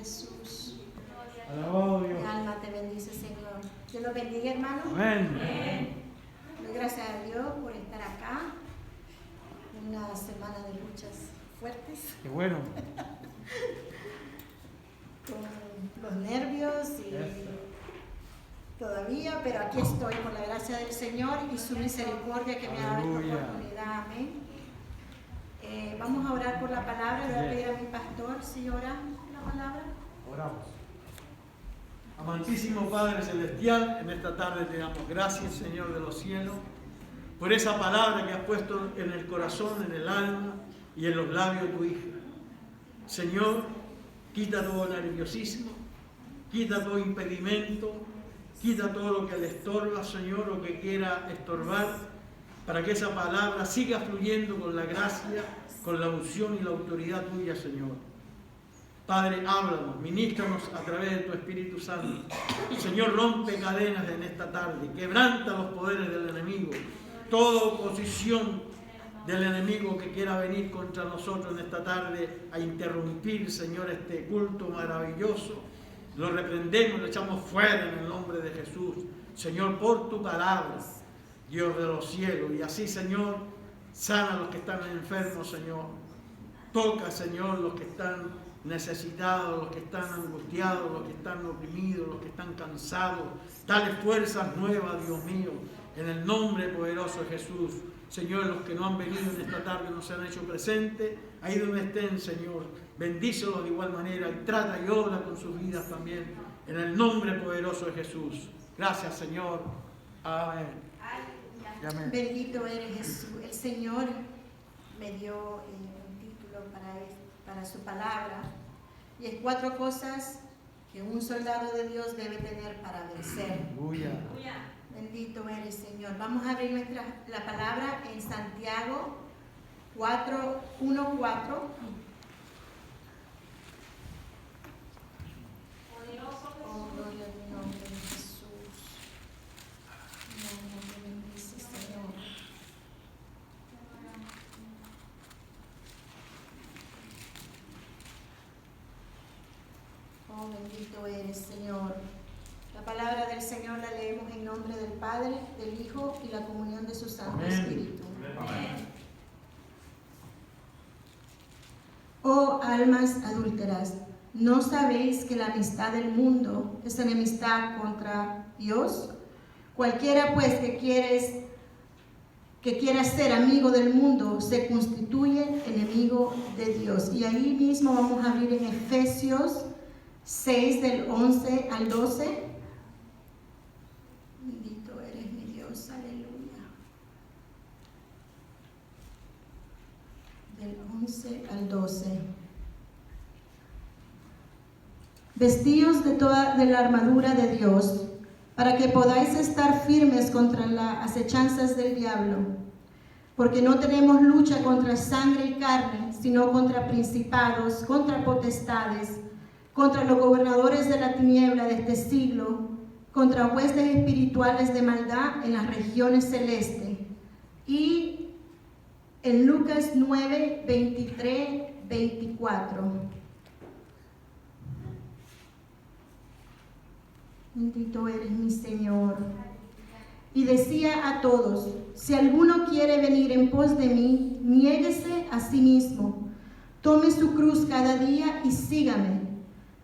Jesús. Alabado Dios. Mi alma te bendice, Señor. Dios los bendiga, hermano. Amén. Doy gracias a Dios por estar acá. Una semana de luchas fuertes. Qué bueno. Con los nervios y todavía, pero aquí estoy por la gracia del Señor y su misericordia que me ha dado esta oportunidad. Amén. Vamos a orar por la palabra. Le voy a pedir a mi pastor si ora la palabra. Oramos. Amantísimo Padre Celestial, en esta tarde te damos gracias, Señor de los cielos, por esa palabra que has puesto en el corazón, en el alma y en los labios de tu hija. Señor, quita todo nerviosismo, quita todo impedimento, quita todo lo que le estorba, Señor, lo que quiera estorbar, para que esa palabra siga fluyendo con la gracia, con la unción y la autoridad tuya, Señor. Padre, háblanos, ministranos a través de tu Espíritu Santo. Señor, rompe cadenas en esta tarde, quebranta los poderes del enemigo, toda oposición del enemigo que quiera venir contra nosotros en esta tarde a interrumpir, Señor, este culto maravilloso. Lo reprendemos, lo echamos fuera en el nombre de Jesús. Señor, por tu palabra, Dios de los cielos. Y así, Señor, sana a los que están enfermos, Señor. Toca, Señor, los que están necesitados, los que están angustiados, los que están oprimidos, los que están cansados. Dale fuerzas nuevas, Dios mío, en el nombre poderoso de Jesús. Señor, los que no han venido en esta tarde, no se han hecho presentes, ahí donde estén, Señor, bendícelos de igual manera y trata y obra con sus vidas también, en el nombre poderoso de Jesús. Gracias, Señor. Amén. Amén. Bendito eres, Jesús. El Señor me dio un título para su palabra, y es 4 cosas que un soldado de Dios debe tener para vencer. Aleluya. Bendito eres, Señor. Vamos a abrir la palabra en Santiago 1:4. Oh, gloria a tu nombre, Jesús. Nombre te bendice, Señor. Oh, bendito eres, Señor. La palabra del Señor la leemos en nombre del Padre, del Hijo y la comunión de su Santo Espíritu. Amén. Oh almas adúlteras, ¿no sabéis que la amistad del mundo es enemistad contra Dios? Cualquiera pues que quiera ser amigo del mundo se constituye enemigo de Dios. Y ahí mismo vamos a abrir en Efesios 6 del 11 al 12. Bendito eres mi Dios, aleluya. Del 11 al 12. Vestíos de la armadura de Dios, para que podáis estar firmes contra las acechanzas del diablo. Porque no tenemos lucha contra sangre y carne, sino contra principados, contra potestades, contra los gobernadores de la tiniebla de este siglo, contra huestes espirituales de maldad en las regiones celestes. Y en Lucas 9, 23, 24. Bendito eres mi Señor. Y decía a todos: si alguno quiere venir en pos de mí, niéguese a sí mismo, tome su cruz cada día y sígame.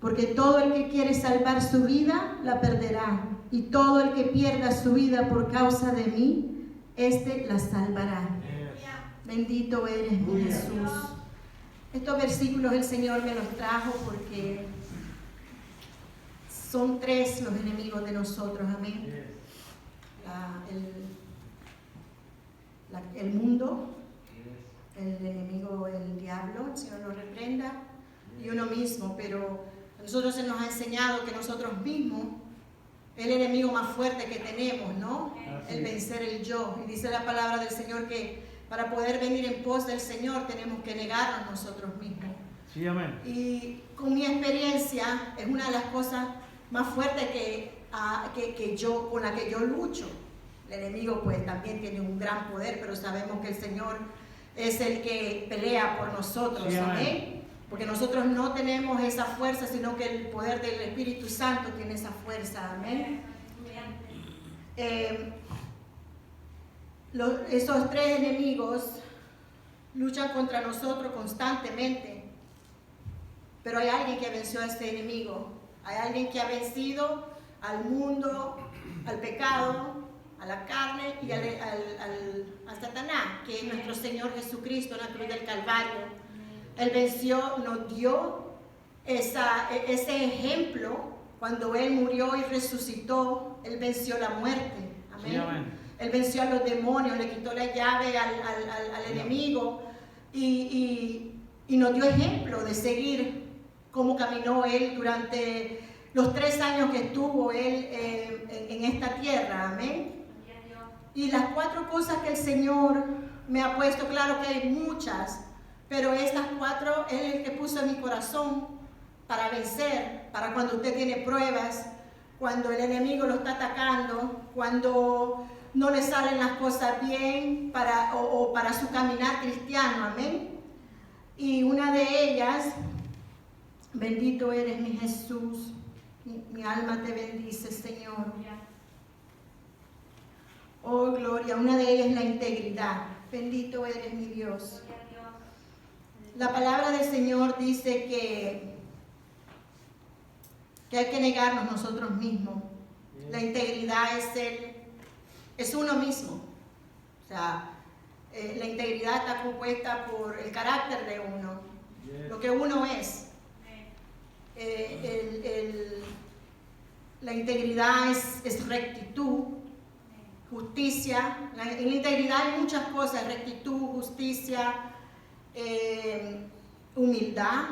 Porque todo el que quiere salvar su vida, la perderá. Y todo el que pierda su vida por causa de mí, éste la salvará. Bendito eres mi Jesús. Estos versículos el Señor me los trajo porque son 3 los enemigos de nosotros. Amén. El mundo, el enemigo, el diablo, el Señor lo reprenda, y uno mismo. Pero a nosotros se nos ha enseñado que nosotros mismos es el enemigo más fuerte que tenemos, ¿no? El vencer el yo. Y dice la palabra del Señor que para poder venir en pos del Señor tenemos que negarnos nosotros mismos. Sí, amén. Y con mi experiencia es una de las cosas más fuertes con la que yo lucho. El enemigo pues también tiene un gran poder, pero sabemos que el Señor es el que pelea por nosotros. Sí, amén. Porque nosotros no tenemos esa fuerza, sino que el poder del Espíritu Santo tiene esa fuerza. Amén. Esos tres enemigos luchan contra nosotros constantemente. Pero hay alguien que venció a este enemigo. Hay alguien que ha vencido al mundo, al pecado, a la carne y a Satanás, que es nuestro Señor Jesucristo en la cruz del Calvario. Él venció, nos dio ese ejemplo cuando Él murió y resucitó. Él venció la muerte. Amén. Sí, amén. Él venció a los demonios, le quitó la llave al enemigo y nos dio ejemplo de seguir cómo caminó Él durante los 3 años que estuvo Él en esta tierra. Amén. Y las 4 cosas que el Señor me ha puesto, claro que hay muchas, pero estas 4 Él es el que puso en mi corazón para vencer, para cuando usted tiene pruebas, cuando el enemigo lo está atacando, cuando no le salen las cosas bien o para su caminar cristiano. Amén. Y una de ellas, bendito eres mi Jesús, mi alma te bendice, Señor. Oh, gloria. Una de ellas es la integridad. Bendito eres mi Dios. La palabra del Señor dice que hay que negarnos nosotros mismos. La integridad es uno mismo. O sea, la integridad está compuesta por el carácter de uno, lo que uno es. La integridad es rectitud, justicia. En la integridad hay muchas cosas: rectitud, justicia, humildad,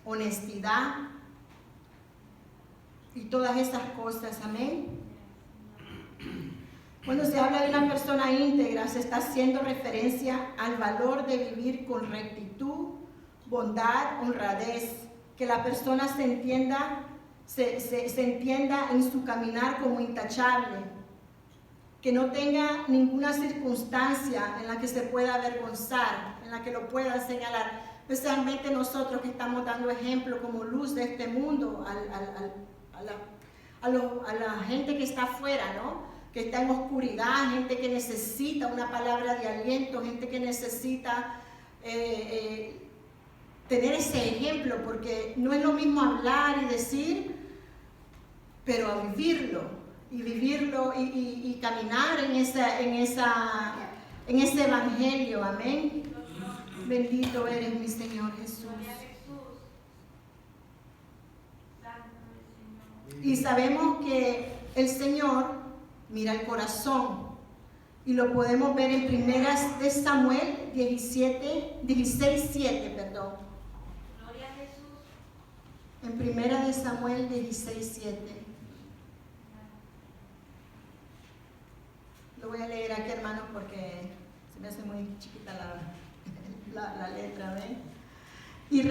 honestidad y todas esas cosas. Amén. Cuando se habla de una persona íntegra, se está haciendo referencia al valor de vivir con rectitud, bondad, honradez, que la persona se entienda en su caminar como intachable, que no tenga ninguna circunstancia en la que se pueda avergonzar, en la que lo pueda señalar, especialmente nosotros que estamos dando ejemplo como luz de este mundo a la gente que está afuera, ¿no? Que está en oscuridad, gente que necesita una palabra de aliento, gente que necesita tener ese ejemplo, porque no es lo mismo hablar y decir, pero a vivirlo y caminar en ese evangelio. Amén. Bendito eres mi Señor Jesús. Y sabemos que el Señor mira el corazón, y lo podemos ver en Primeras de Samuel 16:7, perdón. Gloria a Jesús. En Primera de Samuel 16:7. Lo voy a leer aquí, hermanos, porque se me hace muy chiquita la letra, ¿ven? Y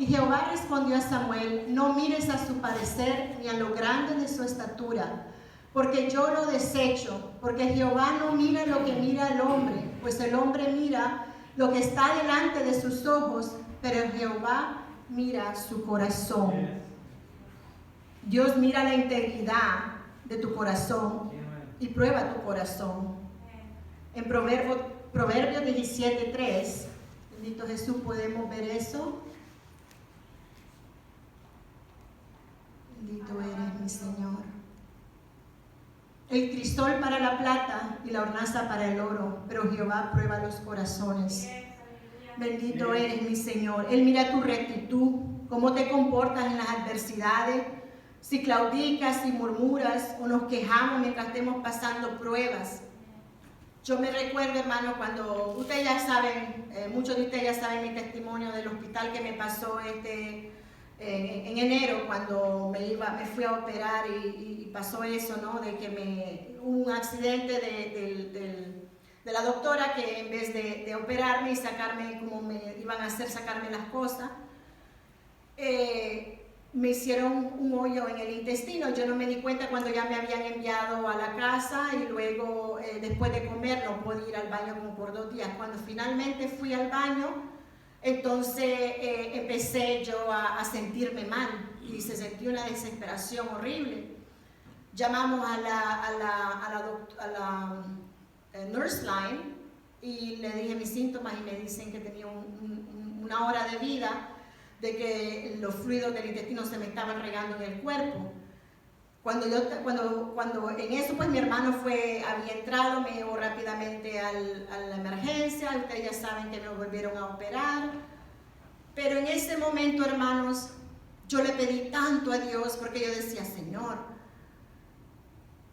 Jehová respondió a Samuel: no mires a su parecer ni a lo grande de su estatura, porque yo lo desecho. Porque Jehová no mira lo que mira el hombre, pues el hombre mira lo que está delante de sus ojos, pero Jehová mira su corazón. Dios mira la integridad de tu corazón y prueba tu corazón. En Proverbios 17:3, bendito Jesús, podemos ver eso. Bendito eres mi Señor. El crisol para la plata y la hornaza para el oro, pero Jehová prueba los corazones. Bendito eres mi Señor. Él mira tu rectitud, cómo te comportas en las adversidades, si claudicas, si murmuras o nos quejamos mientras estemos pasando pruebas. Yo me recuerdo, hermano, cuando ustedes ya saben, muchos de ustedes ya saben mi testimonio del hospital que me pasó en enero, cuando me fui a operar y pasó eso, ¿no? De que hubo un accidente de la doctora, que en vez de operarme y sacarme como me iban a hacer sacarme las cosas, me hicieron un hoyo en el intestino. Yo no me di cuenta cuando ya me habían enviado a la casa, y luego después de comer no pude ir al baño como por 2 días. Cuando finalmente fui al baño, Entonces empecé yo a sentirme mal y se sentía una desesperación horrible. Llamamos a la nurse line y le dije mis síntomas y me dicen que tenía una hora de vida, de que los fluidos del intestino se me estaban regando en el cuerpo. Cuando en eso, pues mi hermano había entrado, me llevó rápidamente a la emergencia. Ustedes ya saben que me volvieron a operar. Pero en ese momento, hermanos, yo le pedí tanto a Dios, porque yo decía, Señor,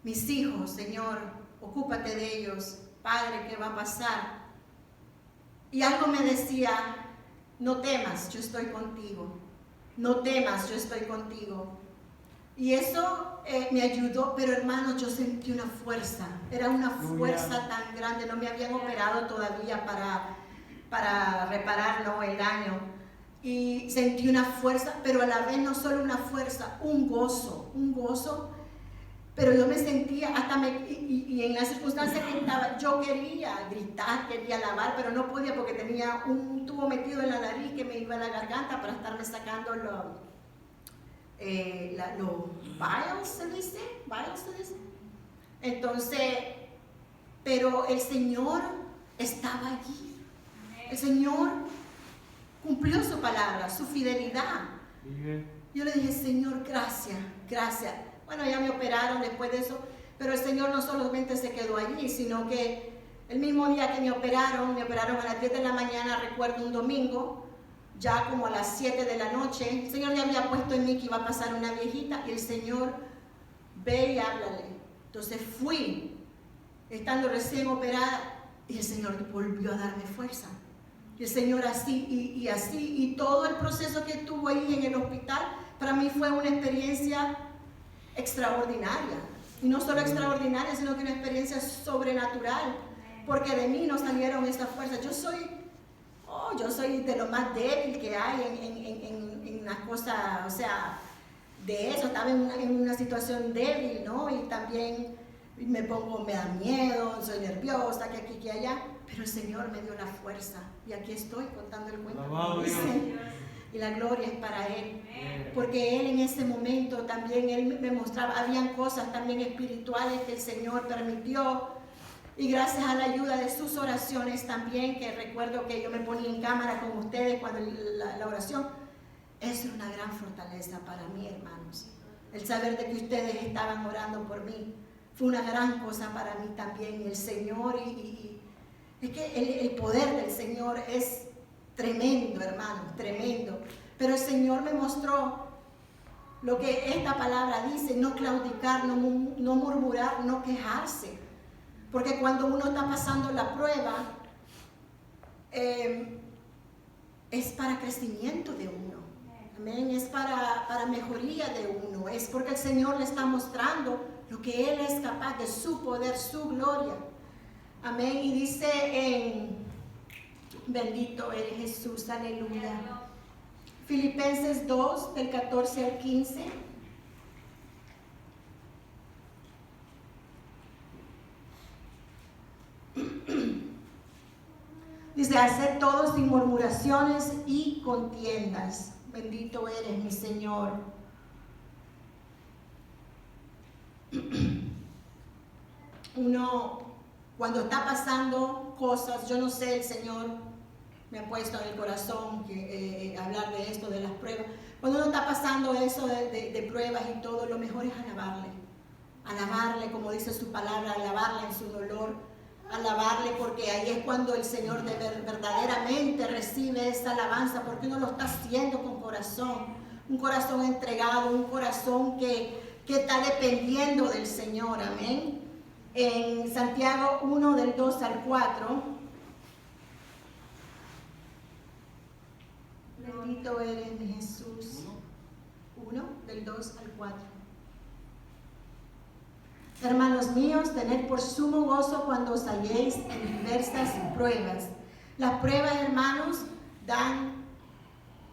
mis hijos, Señor, ocúpate de ellos. Padre, ¿qué va a pasar? Y algo me decía, no temas, yo estoy contigo. No temas, yo estoy contigo. Y eso me ayudó, pero hermanos, yo sentí una fuerza. Era una fuerza tan grande. No me habían operado todavía para reparar, ¿no?, el daño. Y sentí una fuerza, pero a la vez no solo una fuerza, un gozo. Pero yo me sentía, y en las circunstancias que estaba, yo quería gritar, quería alabar, pero no podía porque tenía un tubo metido en la nariz que me iba a la garganta para estarme sacando los vials, ¿se dice? Entonces, pero el Señor estaba allí. El Señor cumplió su palabra, su fidelidad. Yo le dije, Señor, gracias. Bueno, ya me operaron después de eso, pero el Señor no solamente se quedó allí, sino que el mismo día que me operaron a las 10 de la mañana, recuerdo un domingo, ya como a las 7 de la noche, el Señor ya había puesto en mí que iba a pasar una viejita, y el Señor, ve y háblale. Entonces fui, estando recién operada, y el Señor volvió a darme fuerza. Y el Señor así, y todo el proceso que estuvo ahí en el hospital, para mí fue una experiencia extraordinaria. Y no solo extraordinaria, sino que una experiencia sobrenatural, porque de mí no salieron esas fuerzas. Yo soy de lo más débil que hay en las cosas, o sea, de eso, estaba en una situación débil, ¿no? Y también me da miedo, soy nerviosa, que aquí, que allá, pero el Señor me dio la fuerza, y aquí estoy contando el cuento. Y la gloria es para Él, porque Él en ese momento también, Él me mostraba, habían cosas también espirituales que el Señor permitió, y gracias a la ayuda de sus oraciones también, que recuerdo que yo me ponía en cámara con ustedes cuando la oración, eso es una gran fortaleza para mí, hermanos. El saber de que ustedes estaban orando por mí fue una gran cosa para mí también. Y el Señor, y es que el poder del Señor es tremendo, hermanos, tremendo. Pero el Señor me mostró lo que esta palabra dice: no claudicar, no murmurar, no quejarse. Porque cuando uno está pasando la prueba, es para crecimiento de uno. Amén. Es para mejoría de uno. Es porque el Señor le está mostrando lo que Él es capaz, de su poder, su gloria. Amén. Y dice bendito eres Jesús, aleluya. Filipenses 2, del 14 al 15. Dice: haced todo sin murmuraciones y contiendas. Bendito eres, mi Señor. Uno, cuando está pasando cosas, yo no sé, el Señor me ha puesto en el corazón hablar de esto, de las pruebas. Cuando uno está pasando eso de pruebas y todo, lo mejor es alabarle, como dice su palabra, alabarle en su dolor, alabarle, porque ahí es cuando el Señor verdaderamente recibe esa alabanza, porque uno lo está haciendo con corazón, un corazón entregado, un corazón que está dependiendo del Señor. Amén. En Santiago 1, del 2 al 4, bendito eres, mi Jesús. 1, del 2 al 4. Hermanos míos, tened por sumo gozo cuando os halléis en diversas pruebas. Las pruebas, hermanos, dan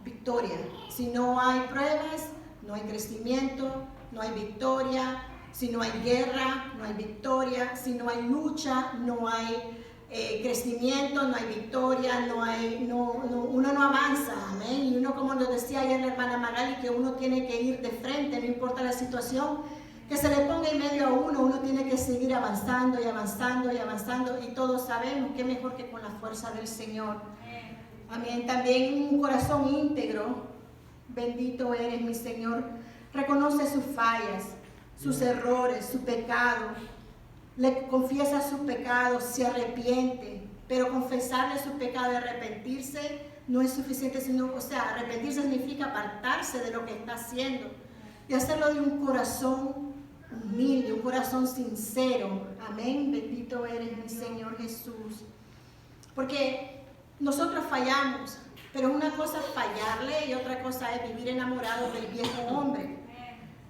victoria. Si no hay pruebas, no hay crecimiento, no hay victoria. Si no hay guerra, no hay victoria. Si no hay lucha, no hay crecimiento, no hay victoria, uno no avanza, amén. Y uno, como nos decía ayer la hermana Magali, que uno tiene que ir de frente, no importa la situación que se le ponga en medio a uno tiene que seguir avanzando y avanzando y avanzando, y todos sabemos que mejor que con la fuerza del Señor. Amén. También un corazón íntegro, bendito eres mi Señor, reconoce sus fallas, sus errores, su pecado, le confiesa sus pecados, se arrepiente, pero confesarle sus pecados y arrepentirse no es suficiente, sino, arrepentirse significa apartarse de lo que está haciendo y hacerlo de un corazón humilde, un corazón sincero. Amén, bendito eres mi Señor Jesús. Porque nosotros fallamos, pero una cosa es fallarle y otra cosa es vivir enamorado del viejo hombre.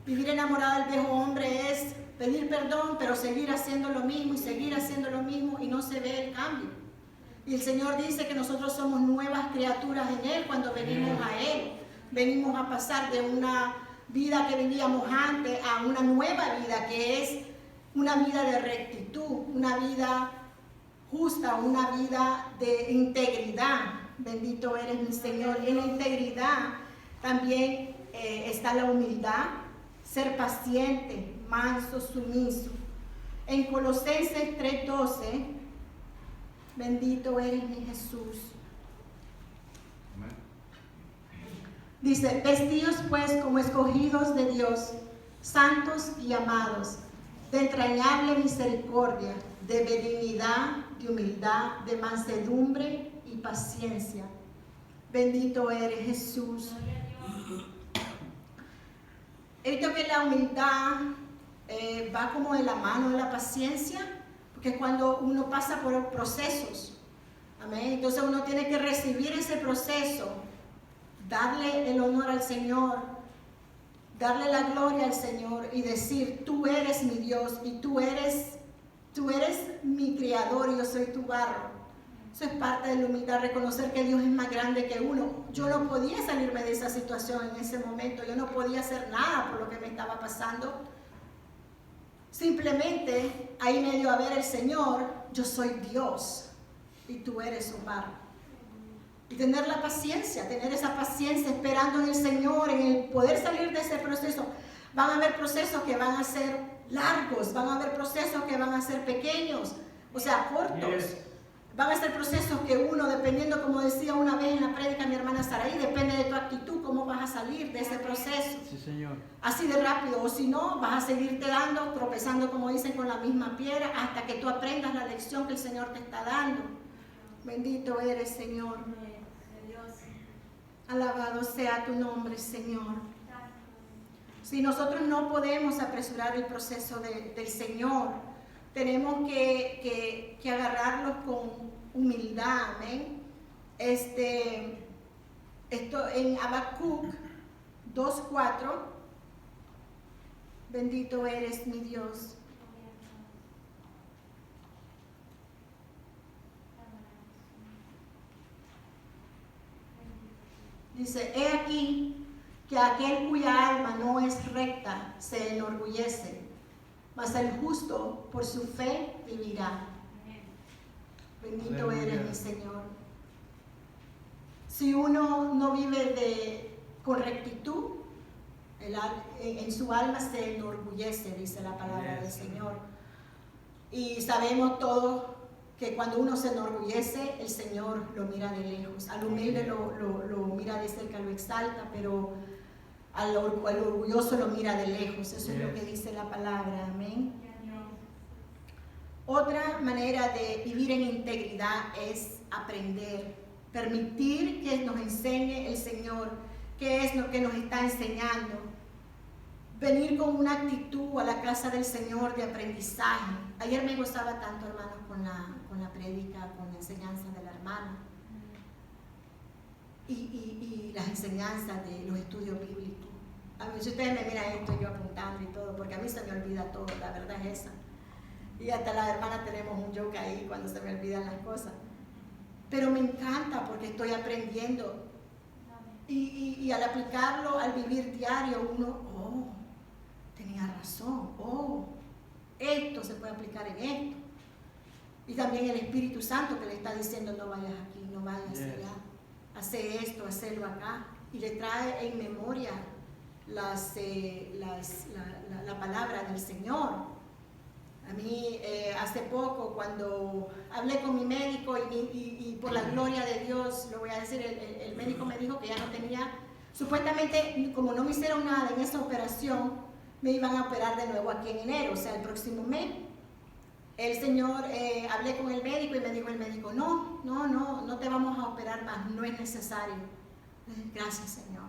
Vivir enamorado del viejo hombre es pedir perdón, pero seguir haciendo lo mismo y seguir haciendo lo mismo y no se ve el cambio. Y el Señor dice que nosotros somos nuevas criaturas en Él cuando venimos a Él. Venimos a pasar de una vida que vivíamos antes a una nueva vida que es una vida de rectitud, una vida justa, una vida de integridad. Bendito eres mi Señor. En la integridad también está la humildad, ser paciente, manso, sumiso. En Colosenses 3:12, bendito eres mi Jesús. Dice, vestidos pues como escogidos de Dios, santos y amados, de entrañable misericordia, de benignidad, de humildad, de mansedumbre y paciencia. Bendito eres Jesús. He visto que la humildad va como de la mano de la paciencia, porque es cuando uno pasa por procesos. Amén. Entonces uno tiene que recibir ese proceso, darle el honor al Señor, darle la gloria al Señor y decir, tú eres mi Dios y tú eres mi Creador y yo soy tu barro. Eso es parte de la humildad, reconocer que Dios es más grande que uno. Yo no podía salirme de esa situación en ese momento, yo no podía hacer nada por lo que me estaba pasando. Simplemente ahí me dio a ver el Señor, yo soy Dios y tú eres su barro. Y tener la paciencia, tener esa paciencia esperando en el Señor, en el poder salir de ese proceso. Van a haber procesos que van a ser largos, van a haber procesos que van a ser pequeños, cortos. Yes. Van a ser procesos que uno, dependiendo, como decía una vez en la prédica mi hermana Saraí, depende de tu actitud, cómo vas a salir de ese proceso. Sí, Señor. Así de rápido, o si no, vas a seguirte dando, tropezando, como dicen, con la misma piedra, hasta que tú aprendas la lección que el Señor te está dando. Bendito eres, Señor. Alabado sea tu nombre, Señor. Si nosotros no podemos apresurar el proceso del Señor, tenemos que agarrarlos con humildad, amén. Esto en Habacuc 2:4, bendito eres mi Dios. Dice, he aquí que aquel cuya alma no es recta se enorgullece, mas el justo por su fe vivirá. Bendito eres mi Señor. Si uno no vive con rectitud, en su alma se enorgullece, dice la palabra del Señor. Y sabemos todos que cuando uno se enorgullece, el Señor lo mira de lejos. Al humilde lo mira de cerca, lo exalta, pero al orgulloso lo mira de lejos. Eso es lo que dice la palabra. Amén. Otra manera de vivir en integridad es aprender, permitir que nos enseñe el Señor qué es lo que nos está enseñando. Venir con una actitud a la casa del Señor de aprendizaje. Ayer me gozaba tanto, hermanos, con la prédica, con la enseñanza de la hermana y las enseñanzas de los estudios bíblicos. A mí, si ustedes me miran esto, yo apuntando y todo, porque a mí se me olvida todo, la verdad es esa. Y hasta la hermana tenemos un joke ahí cuando se me olvidan las cosas. Pero me encanta porque estoy aprendiendo. Y al aplicarlo, al vivir diario, uno, tenía razón, esto se puede aplicar en esto. Y también el Espíritu Santo que le está diciendo no vayas aquí, no vayas allá, hace esto, hacerlo acá. Y le trae en memoria la palabra del Señor. A mí hace poco cuando hablé con mi médico y por la gloria de Dios, lo voy a decir, el médico me dijo que ya no tenía, supuestamente como no me hicieron nada en esa operación, me iban a operar de nuevo aquí en enero, o sea, el próximo mes. El Señor, hablé con el médico y me dijo el médico, no te vamos a operar más, no es necesario. Gracias, Señor.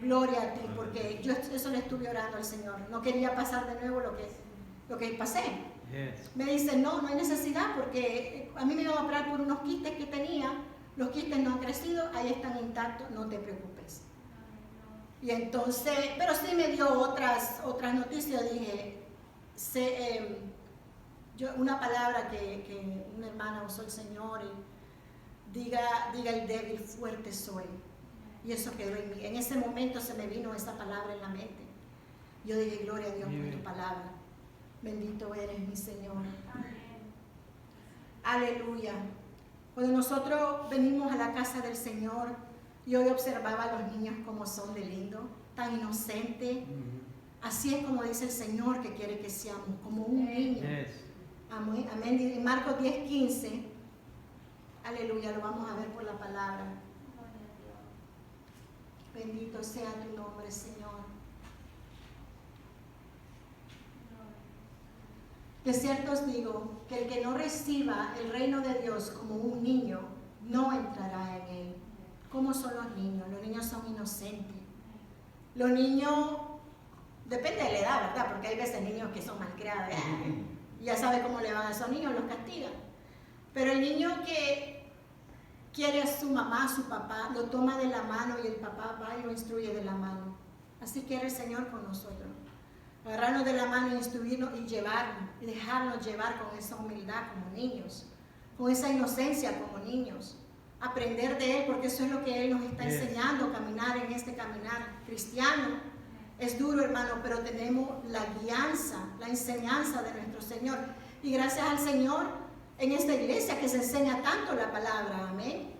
Gloria a ti, porque yo eso le estuve orando al Señor. No quería pasar de nuevo lo que pasé. Me dice, no hay necesidad, porque a mí me iban a operar por unos quistes que tenía. Los quistes no han crecido, ahí están intactos, no te preocupes. Y entonces, pero sí me dio otras noticias. Dije, una palabra que una hermana usó el Señor, y diga el débil, fuerte soy. Y eso quedó en mí. En ese momento se me vino esa palabra en la mente. Yo dije, gloria a Dios por tu palabra. Bendito eres, mi Señor. Aleluya. Cuando nosotros venimos a la casa del Señor, yo observaba a los niños como son de lindo, tan inocentes. Así es como dice el Señor que quiere que seamos, como un niño. Amén. En Marcos 10:15, aleluya, lo vamos a ver por la palabra. Bendito sea tu nombre, Señor. De cierto os digo que el que no reciba el reino de Dios como un niño, no entrará en él. ¿Cómo son los niños? Los niños son inocentes. Los niños, depende de la edad, ¿verdad? Porque hay veces niños que son malcriados. Ya sabe cómo le van a esos niños, los castigan. Pero el niño que quiere a su mamá, a su papá, lo toma de la mano y el papá va y lo instruye de la mano. Así quiere el Señor con nosotros. Agarrarnos de la mano, instruirnos y llevarnos, y dejarnos llevar con esa humildad como niños, con esa inocencia como niños. Aprender de Él, porque eso es lo que Él nos está enseñando, caminar en este caminar cristiano. Es duro, hermano, pero tenemos la guianza, la enseñanza de nuestro Señor. Y gracias al Señor, en esta iglesia que se enseña tanto la palabra, amén.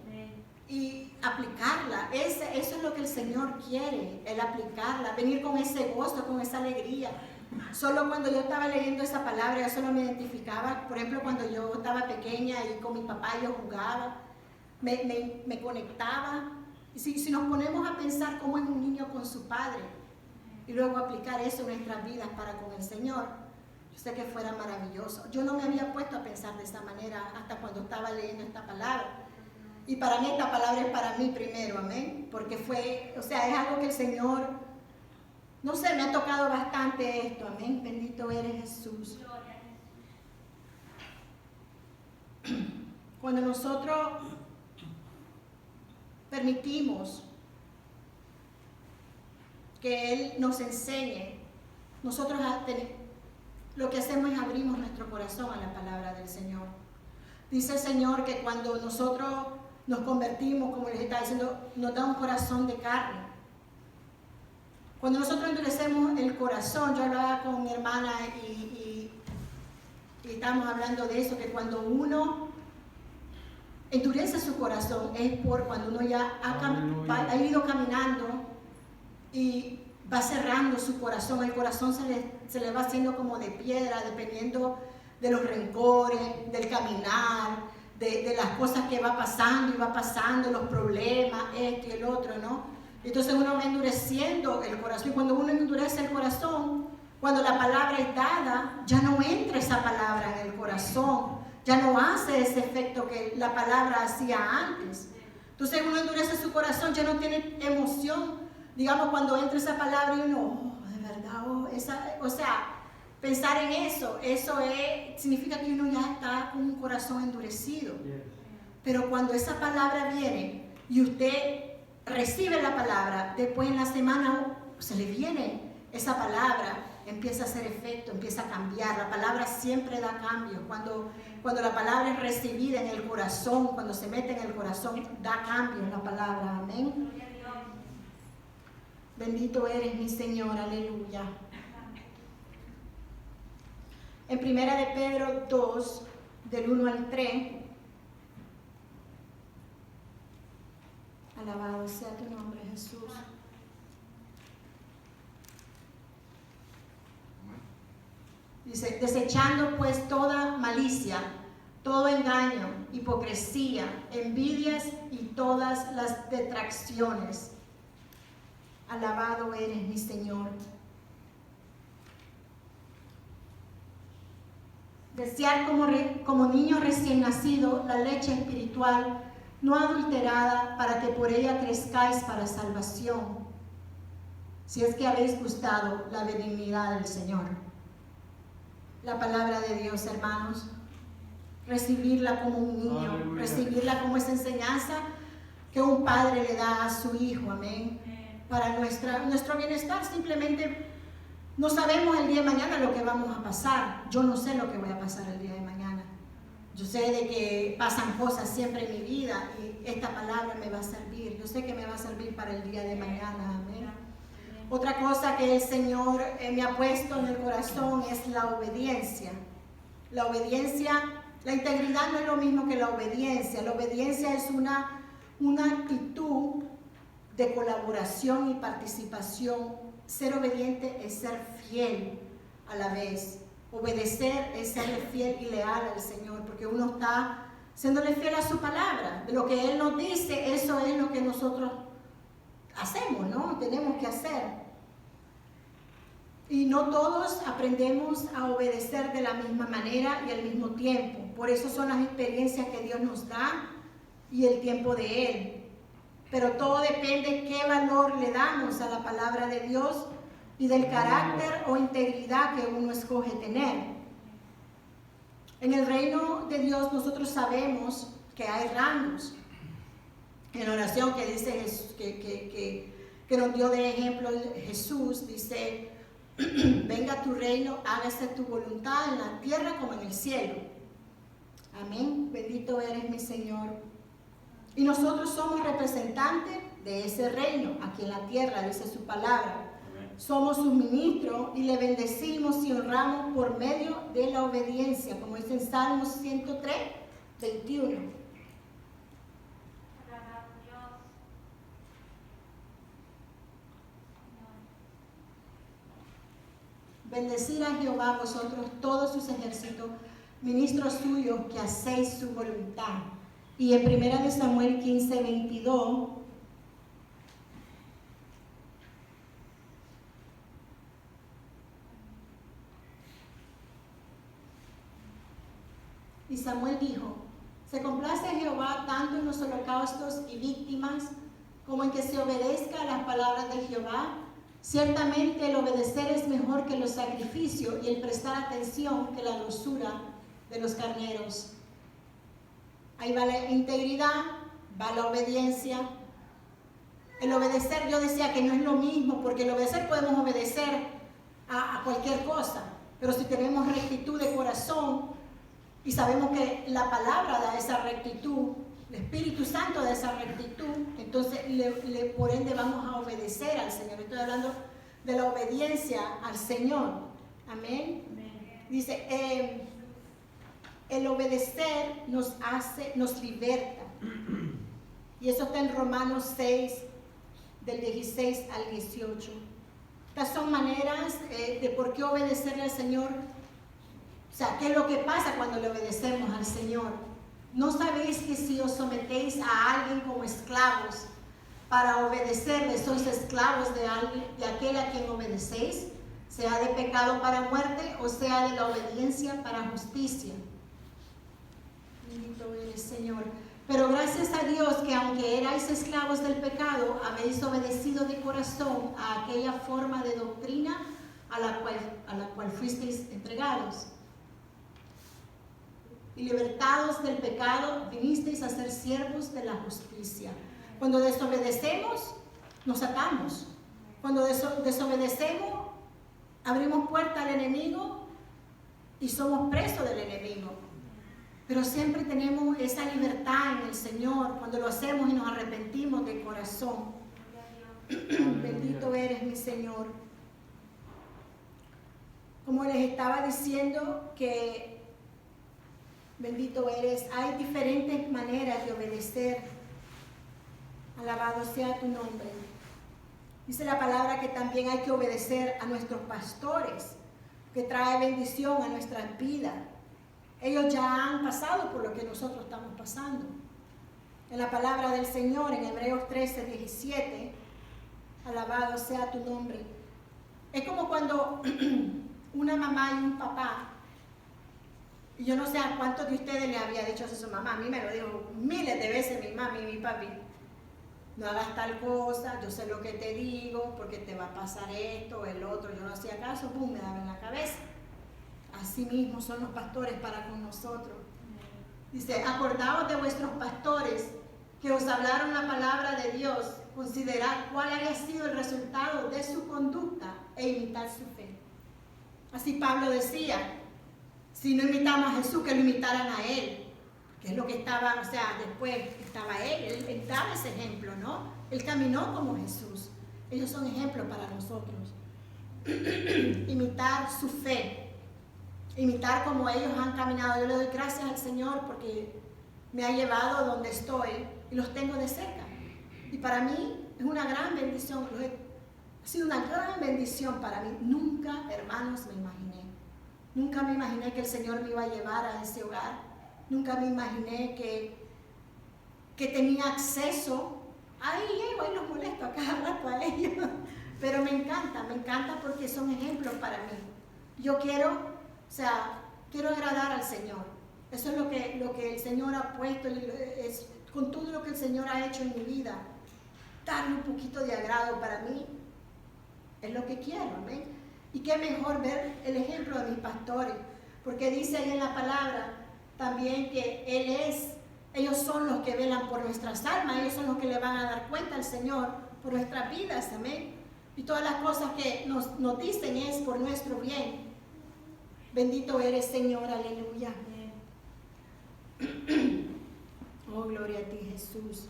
Y aplicarla, eso es lo que el Señor quiere, el aplicarla, venir con ese gozo, con esa alegría. Solo cuando yo estaba leyendo esa palabra, yo solo me identificaba, por ejemplo, cuando yo estaba pequeña y con mi papá yo jugaba, me conectaba. Y si nos ponemos a pensar cómo es un niño con su padre, y luego aplicar eso en nuestras vidas para con el Señor, yo sé que fuera maravilloso. Yo no me había puesto a pensar de esta manera hasta cuando estaba leyendo esta palabra. Y para mí esta palabra es para mí primero, amén. Porque es algo que el Señor, no sé, me ha tocado bastante esto, amén. Bendito eres Jesús. Cuando nosotros permitimos que Él nos enseñe, nosotros lo que hacemos es abrimos nuestro corazón a la palabra del Señor. Dice el Señor que cuando nosotros nos convertimos, como les está diciendo, nos da un corazón de carne. Cuando nosotros endurecemos el corazón, yo hablaba con mi hermana y estamos hablando de eso, que cuando uno endurece su corazón es por cuando uno ya ha ido caminando y va cerrando su corazón. El corazón se le va haciendo como de piedra, dependiendo de los rencores, del caminar, de las cosas que va pasando, los problemas, esto y el otro, ¿no? Entonces uno va endureciendo el corazón. Y cuando uno endurece el corazón, cuando la palabra es dada, ya no entra esa palabra en el corazón, ya no hace ese efecto que la palabra hacía antes. Entonces uno endurece su corazón, ya no tiene emoción. Digamos, cuando entra esa palabra y uno, de verdad, pensar en eso significa que uno ya está con un corazón endurecido. Pero cuando esa palabra viene y usted recibe la palabra, después en la semana se le viene esa palabra, empieza a hacer efecto, empieza a cambiar. La palabra siempre da cambios. Cuando la palabra es recibida en el corazón, cuando se mete en el corazón, da cambios la palabra. Amén. Bendito eres, mi Señor. Aleluya. En 1 de Pedro 2, del 1 al 3. Alabado sea tu nombre, Jesús. Dice, desechando pues toda malicia, todo engaño, hipocresía, envidias y todas las detracciones. Alabado eres mi Señor. Desear como niño recién nacido la leche espiritual no adulterada, para que por ella crezcáis para salvación, si es que habéis gustado la benignidad del Señor. La palabra de Dios, hermanos, recibirla como un niño, aleluya, recibirla como esa enseñanza que un padre le da a su hijo, amén, para nuestro bienestar. Simplemente no sabemos el día de mañana lo que vamos a pasar. Yo no sé lo que voy a pasar el día de mañana. Yo sé de que pasan cosas siempre en mi vida y esta palabra me va a servir. Yo sé que me va a servir para el día de mañana, amén. Otra cosa que el Señor me ha puesto en el corazón es la obediencia. La obediencia, la integridad no es lo mismo que la obediencia. La obediencia es una actitud de colaboración y participación. Ser obediente es ser fiel a la vez. Obedecer es serle fiel y leal al Señor, porque uno está siéndole fiel a su palabra. De lo que Él nos dice, eso es lo que nosotros hacemos, ¿no? Tenemos que hacer. Y no todos aprendemos a obedecer de la misma manera y al mismo tiempo. Por eso son las experiencias que Dios nos da y el tiempo de Él. Pero todo depende qué valor le damos a la palabra de Dios y del carácter o integridad que uno escoge tener. En el reino de Dios nosotros sabemos que hay rangos. En la oración que dice que nos dio de ejemplo Jesús, dice: venga tu reino, hágase tu voluntad en la tierra como en el cielo. Amén. Bendito eres mi Señor. Y nosotros somos representantes de ese reino aquí en la tierra, dice su palabra. Somos sus ministros y le bendecimos y honramos por medio de la obediencia, como dice en Salmos 103, 21. Bendecid a Jehová vosotros todos sus ejércitos, ministros suyos que hacéis su voluntad. Y en 1 Samuel 15, 22, y Samuel dijo: se complace a Jehová tanto en los holocaustos y víctimas como en que se obedezca a las palabras de Jehová. Ciertamente el obedecer es mejor que los sacrificios y el prestar atención que la dulzura de los carneros. Ahí va la integridad, va la obediencia. El obedecer, yo decía que no es lo mismo, porque el obedecer podemos obedecer a cualquier cosa, pero si tenemos rectitud de corazón y sabemos que la palabra da esa rectitud, el Espíritu Santo da esa rectitud, entonces por ende vamos a obedecer al Señor. Estoy hablando de la obediencia al Señor. Amén. Dice, el obedecer nos liberta. Y eso está en Romanos 6, del 16 al 18. Estas son maneras de por qué obedecerle al Señor. O sea, ¿qué es lo que pasa cuando le obedecemos al Señor? ¿No sabéis que si os sometéis a alguien como esclavos para obedecerle, sois esclavos de aquel a quien obedecéis, sea de pecado para muerte o sea de la obediencia para justicia? Bendito eres, Señor. Pero gracias a Dios que aunque erais esclavos del pecado, habéis obedecido de corazón a aquella forma de doctrina a la cual fuisteis entregados. Y libertados del pecado, vinisteis a ser siervos de la justicia. Cuando desobedecemos, nos atamos. Cuando desobedecemos, abrimos puerta al enemigo y somos presos del enemigo. Pero siempre tenemos esa libertad en el Señor cuando lo hacemos y nos arrepentimos de corazón. Bendito eres, mi Señor. Como les estaba diciendo, que Bendito eres. Hay diferentes maneras de obedecer. Alabado sea tu nombre. Dice la palabra que también hay que obedecer a nuestros pastores, que trae bendición a nuestras vidas. Ellos ya han pasado por lo que nosotros estamos pasando. En la palabra del Señor, en Hebreos 13:17, alabado sea tu nombre. Es como cuando una mamá y un papá, y yo no sé a cuántos de ustedes le había dicho eso a su mamá, a mí me lo dijo miles de veces mi mami y mi papi: no hagas tal cosa, yo sé lo que te digo, porque te va a pasar esto, el otro. Yo no hacía caso, pum, me daba en la cabeza. Así mismo son los pastores para con nosotros. Dice: acordaos de vuestros pastores que os hablaron la palabra de Dios, considerad cuál haya sido el resultado de su conducta e imitar su fe. Así Pablo decía: si no imitamos a Jesús, que lo imitaran a él, que es lo que estaba, o sea, después estaba él daba ese ejemplo, ¿no? Él caminó como Jesús. Ellos son ejemplos para nosotros. Imitar su fe, imitar como ellos han caminado. Yo le doy gracias al Señor porque me ha llevado donde estoy y los tengo de cerca. Y para mí es una gran bendición, ha sido una gran bendición para mí. Nunca, hermanos, nunca me imaginé que el Señor me iba a llevar a ese hogar. Nunca me imaginé que tenía acceso. Ahí llego y los molesto a cada rato a ellos. Pero me encanta porque son ejemplos para mí. Yo quiero agradar al Señor. Eso es lo que el Señor ha puesto, con todo lo que el Señor ha hecho en mi vida. Darle un poquito de agrado para mí es lo que quiero, ¿amén? Y qué mejor ver el ejemplo de mis pastores, porque dice ahí en la palabra también que ellos son los que velan por nuestras almas, ellos son los que le van a dar cuenta al Señor por nuestras vidas, amén. Y todas las cosas que nos dicen es por nuestro bien. Bendito eres, Señor, aleluya. Oh, gloria a ti, Jesús.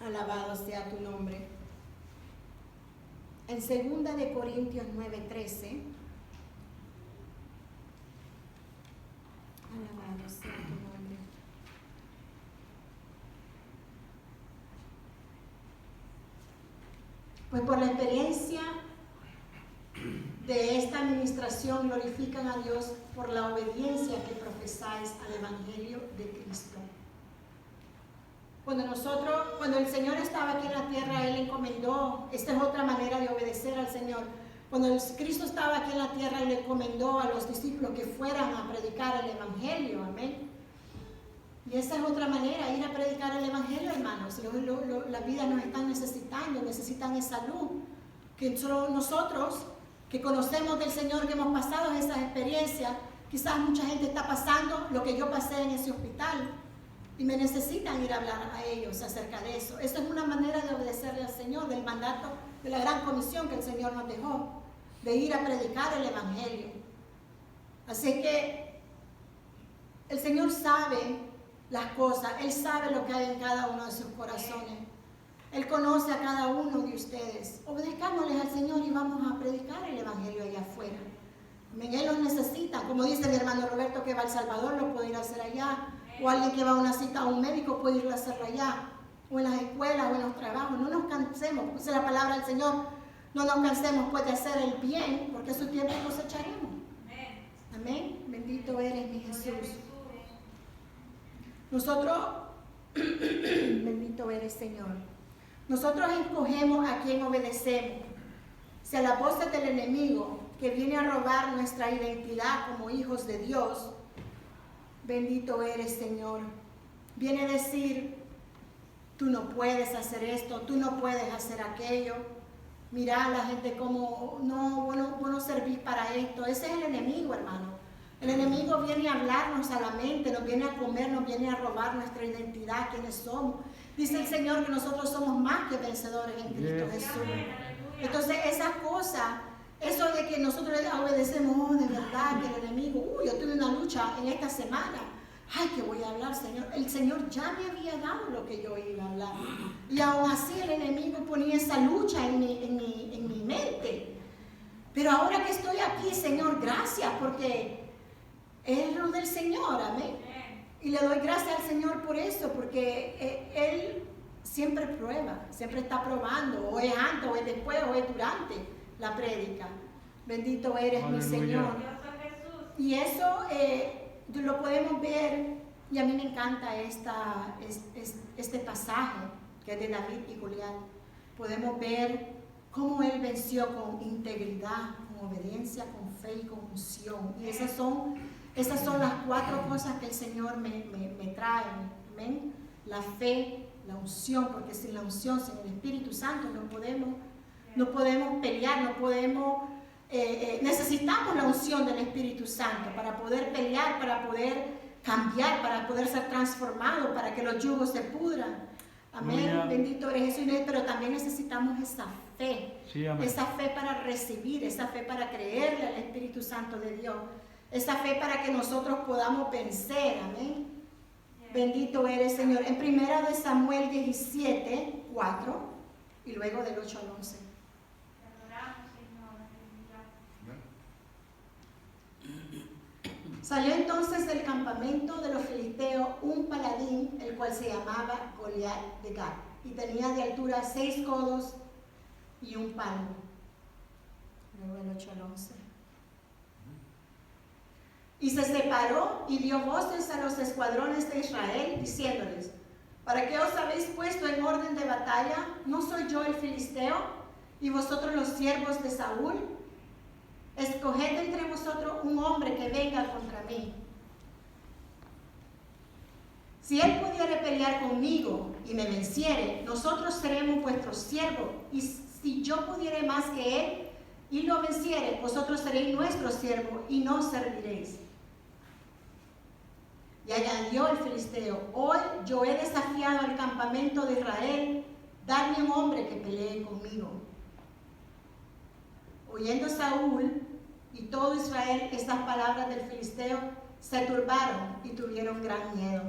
Alabado sea tu nombre. En 2 de Corintios 9:13. Alabado sea tu nombre. Pues por la experiencia de esta administración glorifican a Dios por la obediencia que profesáis al Evangelio de Cristo. Cuando el Señor estaba aquí en la tierra, Él encomendó, esta es otra manera de obedecer al Señor. Cuando Cristo estaba aquí en la tierra, Él encomendó a los discípulos que fueran a predicar el Evangelio, amén. Y esa es otra manera, ir a predicar el Evangelio, hermanos. Las vidas nos están necesitan esa luz. Que solo nosotros, que conocemos del Señor, que hemos pasado esas experiencias, quizás mucha gente está pasando lo que yo pasé en ese hospital. Y me necesitan ir a hablar a ellos acerca de eso. Eso es una manera de obedecerle al Señor, del mandato, de la gran comisión que el Señor nos dejó, de ir a predicar el Evangelio. Así que el Señor sabe las cosas, Él sabe lo que hay en cada uno de sus corazones. Él conoce a cada uno de ustedes. Obedezcámosles al Señor y vamos a predicar el Evangelio allá afuera. Amén. Él los necesita. Como dice mi hermano Roberto, que va a El Salvador, lo puede ir a hacer allá. O alguien que va a una cita a un médico puede ir a hacerlo allá. O en las escuelas o en los trabajos. No nos cansemos. Dice la palabra del Señor. No nos cansemos pues de hacer el bien, porque a su tiempo cosecharemos. Amén. Bendito eres, mi Jesús. Nosotros, bendito eres, Señor. Nosotros escogemos a quien obedecemos. Si a las voces del enemigo que viene a robar nuestra identidad como hijos de Dios, bendito eres, Señor, viene a decir: tú no puedes hacer esto, tú no puedes hacer aquello. Mira a la gente como, no, vos no servís para esto. Ese es el enemigo, hermano. El enemigo viene a hablarnos a la mente, nos viene a comer, nos viene a robar nuestra identidad, quiénes somos. Dice el Señor que nosotros somos más que vencedores en Cristo Jesús. Entonces esa cosa, eso de que nosotros obedecemos, de verdad que el enemigo, yo tuve una lucha en esta semana. Ay, que voy a hablar, Señor. El Señor ya me había dado lo que yo iba a hablar. Y aún así el enemigo ponía esa lucha en mi mente. Pero ahora que estoy aquí, Señor, gracias, porque es lo del Señor, amén. Y le doy gracias al Señor por eso, porque Él siempre prueba, siempre está probando, o es antes, o es después, o es durante la prédica. Bendito eres, mi Señor. Y eso lo podemos ver, y a mí me encanta este pasaje que es de David y Goliat. Podemos ver cómo él venció con integridad, con obediencia, con fe y con unción. Y esas son las 4 cosas que el Señor me trae. ¿Amén? La fe, la unción, porque sin la unción, sin el Espíritu Santo no podemos pelear, no podemos... necesitamos la unción del Espíritu Santo para poder pelear, para poder cambiar, para poder ser transformado, para que los yugos se pudran. Amén, bendito eres Jesús, pero también necesitamos esa fe, sí, esa fe para recibir, esa fe para creerle al Espíritu Santo de Dios, esa fe para que nosotros podamos vencer, amén. Bendito eres, Señor. En 1 Samuel 17, 4 y luego del 8 al 11. Salió entonces del campamento de los filisteos un paladín, el cual se llamaba Goliat de Gat, y tenía de altura 6 codos y un palmo. Luego el 8 al 11. Y se separó y dio voces a los escuadrones de Israel, diciéndoles: ¿para qué os habéis puesto en orden de batalla? ¿No soy yo el filisteo y vosotros los siervos de Saúl? Escoged entre vosotros un hombre que venga contra mí. Si él pudiere pelear conmigo y me venciere, nosotros seremos vuestros siervos. Y si yo pudiere más que él y lo venciere, vosotros seréis nuestros siervos y no serviréis. Y añadió el filisteo: hoy yo he desafiado al campamento de Israel, dadme un hombre que pelee conmigo. Oyendo Saúl y todo Israel estas palabras del filisteo, se turbaron y tuvieron gran miedo.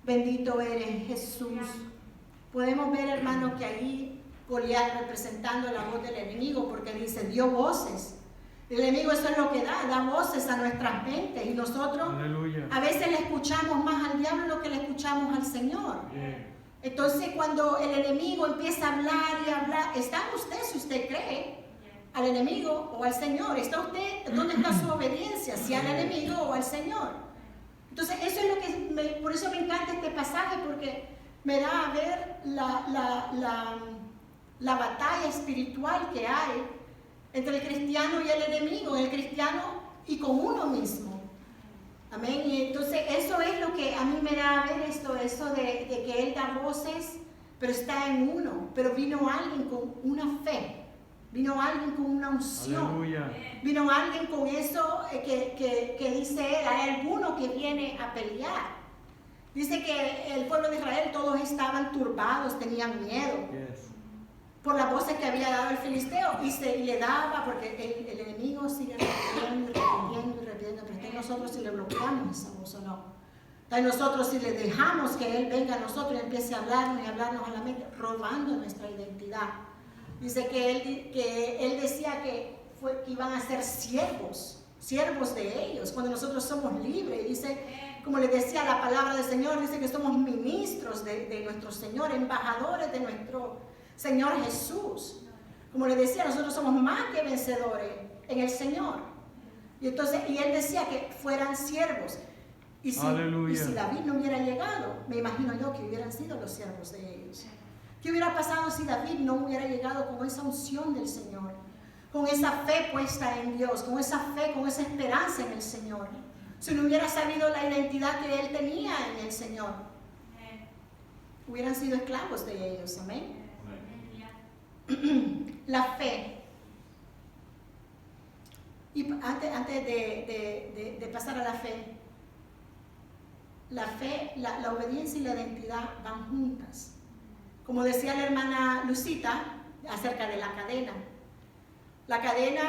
Bendito eres, Jesús. Podemos ver, hermano, que ahí Goliat representando la voz del enemigo, porque dice, dio voces. El enemigo eso es lo que da voces a nuestras mentes, y nosotros a veces le escuchamos más al diablo de lo que le escuchamos al Señor. Entonces cuando el enemigo empieza a hablar y hablar, ¿está usted si usted cree al enemigo o al Señor? ¿Está usted? ¿Dónde está su obediencia? ¿Si al enemigo o al Señor? Entonces eso es lo que por eso me encanta este pasaje, porque me da a ver la batalla espiritual que hay entre el cristiano y el enemigo, el cristiano y con uno mismo. Amén. Y entonces eso es lo que a mí me da a ver eso de que él da voces, pero está en uno. Pero vino alguien con una fe, vino alguien con una unción. Aleluya. Vino alguien con eso que dice él, hay alguno que viene a pelear. Dice que el pueblo de Israel todos estaban turbados, tenían miedo. Por las voces que había dado el filisteo, y le daba, porque el enemigo sigue repitiendo, pero está en nosotros si le bloqueamos esa voz o no. Está en nosotros si le dejamos que él venga a nosotros y empiece a hablarnos y hablarnos a la mente, robando nuestra identidad. Dice que él decía que iban a ser siervos de ellos, cuando nosotros somos libres. Dice, como les decía la palabra del Señor, dice que somos ministros de nuestro Señor, embajadores de nuestro Señor Jesús. Como les decía, nosotros somos más que vencedores en el Señor. Y él decía que fueran siervos. Y si David no hubiera llegado, me imagino yo que hubieran sido los siervos de ellos. ¿Qué hubiera pasado si David no hubiera llegado con esa unción del Señor? Con esa fe puesta en Dios, con esa fe, con esa esperanza en el Señor. Si no hubiera sabido la identidad que él tenía en el Señor, hubieran sido esclavos de ellos. Amén. La fe. Y antes de pasar a la fe, la obediencia y la identidad van juntas. Como decía la hermana Lucita acerca de la cadena. La cadena,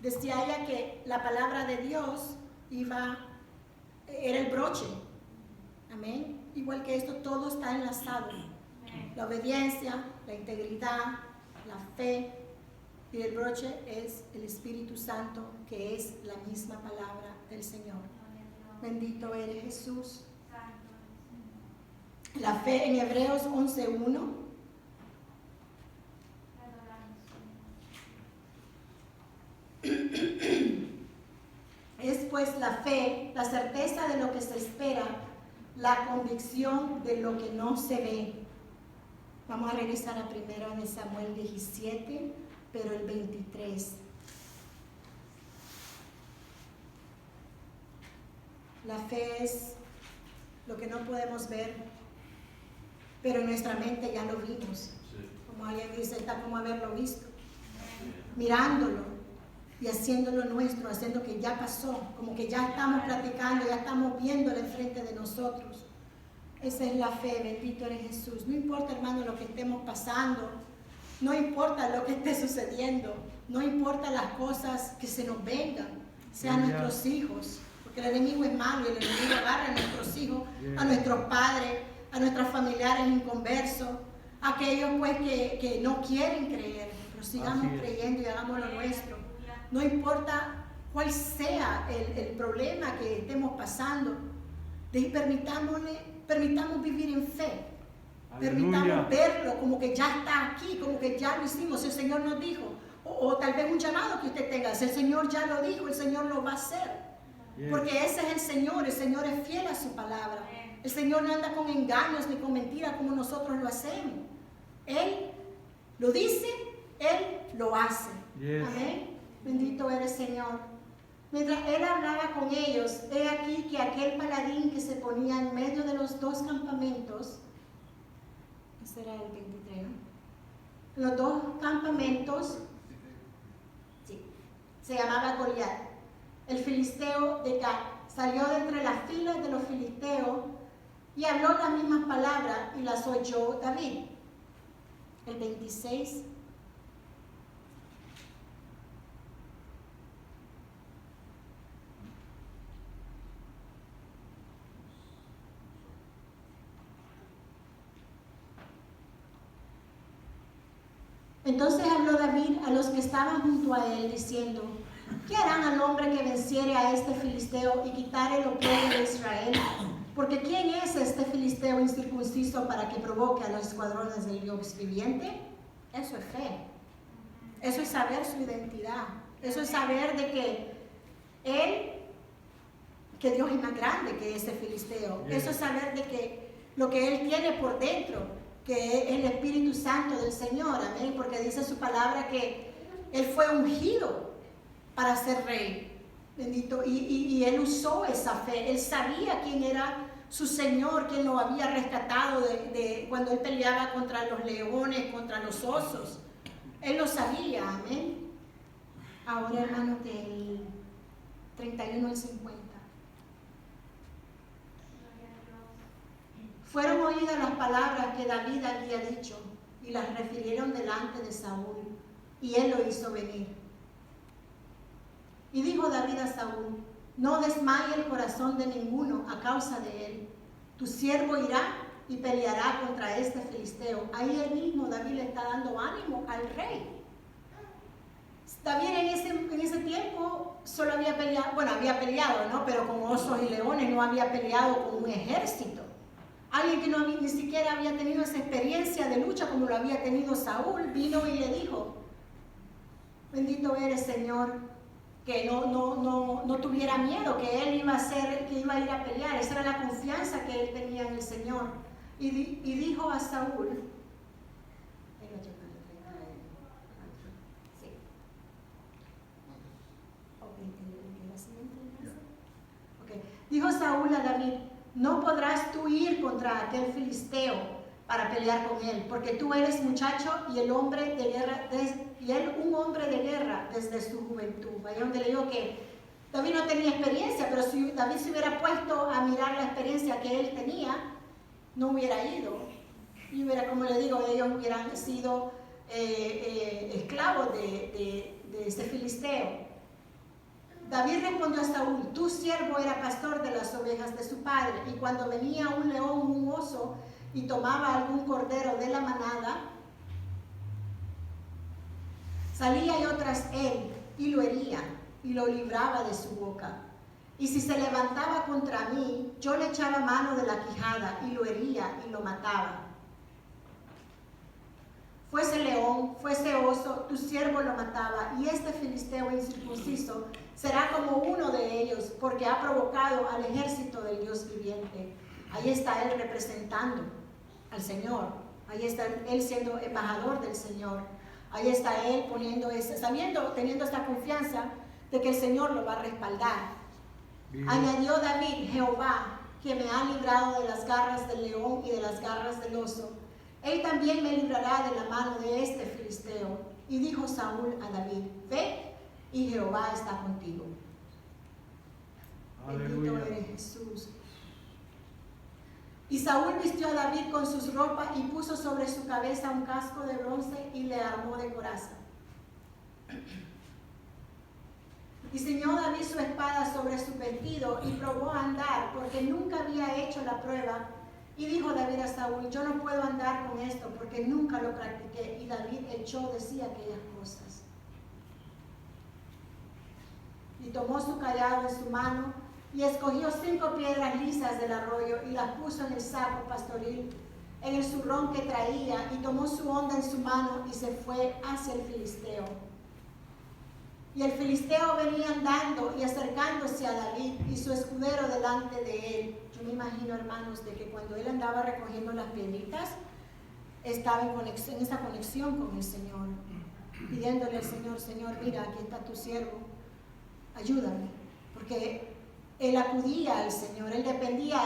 decía ella que la palabra de Dios era el broche. Amén. Igual que esto, todo está enlazado. La obediencia, la integridad, la fe Y el broche es el Espíritu Santo, que es la misma palabra del Señor. Bendito eres Jesús. La fe en Hebreos 11:1. Es pues la fe, la certeza de lo que se espera, la convicción de lo que no se ve. Vamos a regresar a 1 Samuel 17, pero el 23. La fe es lo que no podemos ver, pero en nuestra mente ya lo vimos. Como alguien dice, está como haberlo visto. Mirándolo y haciéndolo nuestro, haciendo que ya pasó, como que ya estamos platicando, ya estamos viéndolo enfrente de nosotros. Esa es la fe, bendito eres Jesús. No importa, hermano, lo que estemos pasando, no importa lo que esté sucediendo, no importa las cosas que se nos vengan, sean nuestros hijos, porque el enemigo es malo y el enemigo agarra a nuestros hijos, a nuestros padres, a nuestros familiares inconversos, a aquellos pues que no quieren creer, pero sigamos creyendo y hagamos lo nuestro. No importa cuál sea el problema que estemos pasando, permitamos vivir en fe. Permitamos verlo como que ya está aquí, como que ya lo hicimos, el Señor nos dijo. O tal vez un llamado que usted tenga, si el Señor ya lo dijo, el Señor lo va a hacer. Porque ese es el Señor es fiel a su palabra. El Señor no anda con engaños ni con mentiras como nosotros lo hacemos. Él lo dice, Él lo hace. Amén. Bendito eres, Señor. Mientras Él hablaba con ellos, he aquí que aquel paladín que se ponía en medio de los dos campamentos, ese era el 23, ¿no? Los dos campamentos, sí, se llamaba Goliat, el filisteo de Gat, salió de entre las filas de los filisteos y habló las mismas palabras y las oyó David. El 26. Entonces habló David a los que estaban junto a él, diciendo: ¿qué harán al hombre que venciere a este filisteo y quitare el oprobio de Israel? Porque ¿quién es este filisteo incircunciso para que provoque a los escuadrones del Dios viviente? Eso es fe. Eso es saber su identidad. Eso es saber de que Dios es más grande que ese filisteo. Eso es saber de que lo que él tiene por dentro, que es el Espíritu Santo del Señor, amén, porque dice su palabra que Él fue ungido para ser rey, bendito, y Él usó esa fe. Él sabía quién era su Señor, quién lo había rescatado de cuando Él peleaba contra los leones, contra los osos. Él lo sabía, amén. Ahora, hermanos, del 31 al 50. Fueron oídas las palabras que David había dicho y las refirieron delante de Saúl, y él lo hizo venir. Y dijo David a Saúl: no desmaye el corazón de ninguno a causa de él. Tu siervo irá y peleará contra este filisteo. Ahí él mismo David le está dando ánimo al rey. David en ese tiempo solo había peleado, ¿no? Pero con osos y leones, no había peleado con un ejército. Alguien que ni siquiera había tenido esa experiencia de lucha como lo había tenido Saúl, vino y le dijo: bendito eres, Señor, que no tuviera miedo, que él iba a ir a pelear. Esa era la confianza que él tenía en el Señor. Y dijo a Saúl, dijo Saúl a David: no podrás tú ir contra aquel filisteo para pelear con él, porque tú eres muchacho y él un hombre de guerra desde su juventud. Ahí donde le digo que David no tenía experiencia, pero si David se hubiera puesto a mirar la experiencia que él tenía, no hubiera ido. Y hubiera, como le digo, ellos hubieran sido esclavos de ese filisteo. David respondió a Saúl: tu siervo era pastor de las ovejas de su padre, y cuando venía un león, un oso, y tomaba algún cordero de la manada, Salía yo tras él y lo hería y lo libraba de su boca. Y si se levantaba contra mí, yo le echaba mano de la quijada y lo hería y lo mataba. Fuese león, fuese oso, tu siervo lo mataba, y este filisteo incircunciso será como uno de ellos, porque ha provocado al ejército del Dios viviente. Ahí está él representando al Señor, ahí está él siendo embajador del Señor, ahí está él teniendo esta confianza de que el Señor lo va a respaldar. Bien. Añadió David: Jehová, que me ha librado de las garras del león y de las garras del oso, él también me librará de la mano de este filisteo. Y dijo Saúl a David: ve, y Jehová está contigo. Aleluya. Bendito eres Jesús. Y Saúl vistió a David con sus ropas y puso sobre su cabeza un casco de bronce y le armó de coraza. Y ciñó David su espada sobre su vestido y probó a andar, porque nunca había hecho la prueba. Y dijo David a Saúl: yo no puedo andar con esto, porque nunca lo practiqué. Y David echó de sí aquellas cosas. Y tomó su cayado en su mano, y escogió 5 piedras lisas del arroyo, y las puso en el saco pastoril, en el zurrón que traía, y tomó su honda en su mano, y se fue hacia el filisteo. Y el filisteo venía andando y acercándose a David y su escudero delante de él. Yo me imagino, hermanos, de que cuando él andaba recogiendo las piedritas, estaba en esa conexión con el Señor, pidiéndole al Señor: Señor, mira, aquí está tu siervo, ayúdame. Porque él acudía al Señor, él dependía,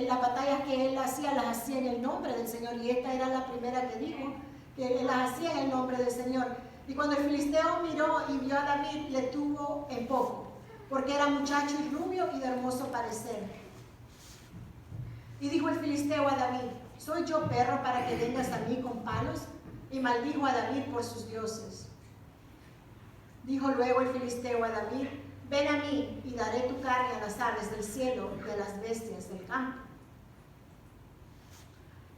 las batallas que él hacía, las hacía en el nombre del Señor. Y esta era la primera que dijo, que él las hacía en el nombre del Señor. Y cuando el filisteo miró y vio a David, le tuvo en poco, porque era muchacho y rubio y de hermoso parecer. Y dijo el filisteo a David: ¿soy yo perro para que vengas a mí con palos? Y maldijo a David por sus dioses. Dijo luego el filisteo a David: ven a mí y daré tu carne a las aves del cielo y a las bestias del campo.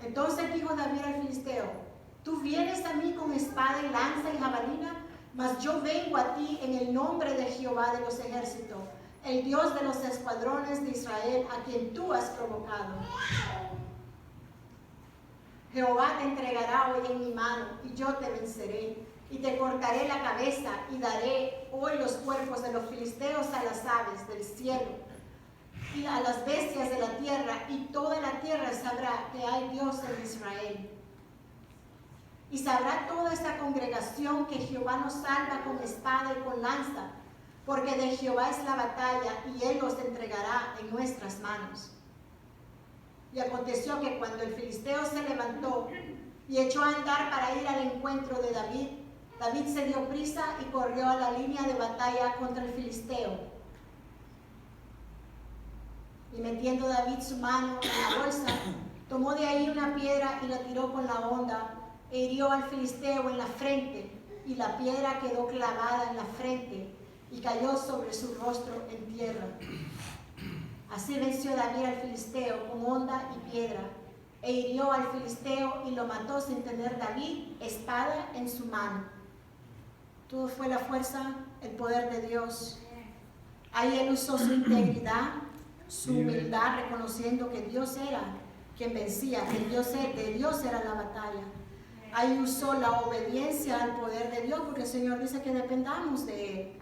Entonces dijo David al filisteo: tú vienes a mí con espada y lanza y jabalina, mas yo vengo a ti en el nombre de Jehová de los ejércitos, el Dios de los escuadrones de Israel, a quien tú has provocado. Jehová te entregará hoy en mi mano, y yo te venceré, y te cortaré la cabeza, y daré hoy los cuerpos de los filisteos a las aves del cielo, y a las bestias de la tierra, y toda la tierra sabrá que hay Dios en Israel. Y sabrá toda esta congregación que Jehová nos salva con espada y con lanza, porque de Jehová es la batalla, y él los entregará en nuestras manos. Y aconteció que cuando el filisteo se levantó y echó a andar para ir al encuentro de David, David se dio prisa y corrió a la línea de batalla contra el filisteo. Y metiendo David su mano en la bolsa, tomó de ahí una piedra y la tiró con la honda, e hirió al filisteo en la frente, y la piedra quedó clavada en la frente y cayó sobre su rostro en tierra. Así venció David al filisteo con honda y piedra, e hirió al filisteo y lo mató sin tener David espada en su mano. Todo fue la fuerza, el poder de Dios. Ahí él usó su integridad, su humildad, reconociendo que Dios era quien vencía, que de Dios era la batalla. Ahí usó la obediencia al poder de Dios, porque el Señor dice que dependamos de Él.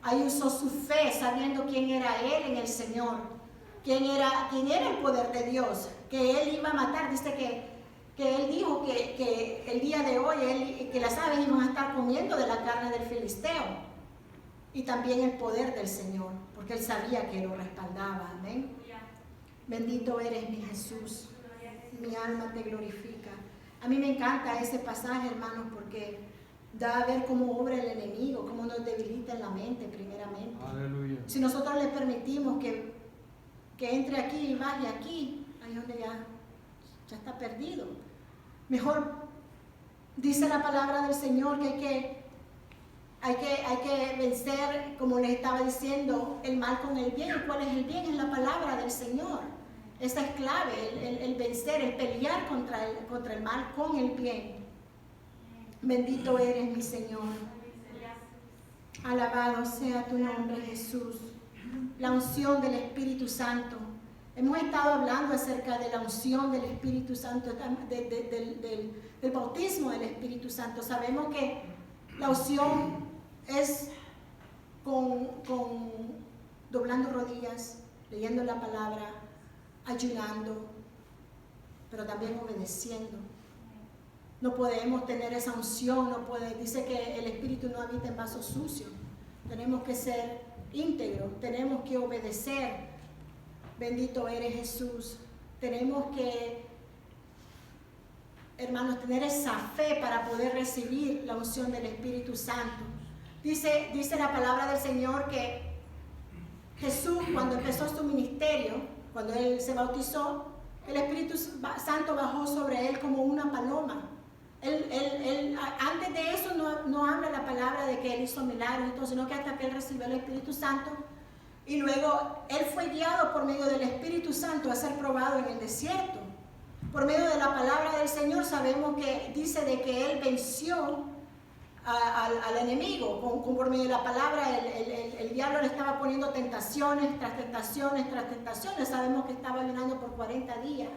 Ahí usó su fe, sabiendo quién era Él en el Señor, quién era el poder de Dios, que Él iba a matar. Dice que Él dijo que el día de hoy, que las aves iban a estar comiendo de la carne del filisteo. Y también el poder del Señor, porque Él sabía que lo respaldaba. Amén. Bendito eres, mi Jesús. Mi alma te glorifica. A mí me encanta ese pasaje, hermanos, porque da a ver cómo obra el enemigo, cómo nos debilita en la mente primeramente. Aleluya. Si nosotros le permitimos que entre aquí y vaya aquí, ahí es donde ya está perdido. Mejor dice la palabra del Señor que hay que vencer, como les estaba diciendo, el mal con el bien. ¿Cuál es el bien? Es la palabra del Señor. Esa es clave, el vencer, el pelear contra el mal con el bien. Bendito eres, mi Señor. Alabado sea tu nombre, Jesús. La unción del Espíritu Santo. Hemos estado hablando acerca de la unción del Espíritu Santo, del bautismo del Espíritu Santo. Sabemos que la unción es con doblando rodillas, leyendo la palabra, ayunando, pero también obedeciendo. No podemos tener esa unción, dice que el Espíritu no habita en vasos sucios. Tenemos que ser íntegros, tenemos que obedecer. Bendito eres, Jesús. Tenemos que, hermanos, tener esa fe para poder recibir la unción del Espíritu Santo. Dice la palabra del Señor que Jesús, cuando empezó su ministerio, cuando Él se bautizó, el Espíritu Santo bajó sobre Él como una paloma. Antes de eso no habla la palabra de que Él hizo milagros, sino que hasta que Él recibió el Espíritu Santo. Y luego Él fue guiado por medio del Espíritu Santo a ser probado en el desierto. Por medio de la palabra del Señor sabemos que dice de que Él venció al enemigo. Por medio de la palabra el diablo le estaba poniendo tentaciones tras tentaciones tras tentaciones. Sabemos que estaba ayunando por 40 días.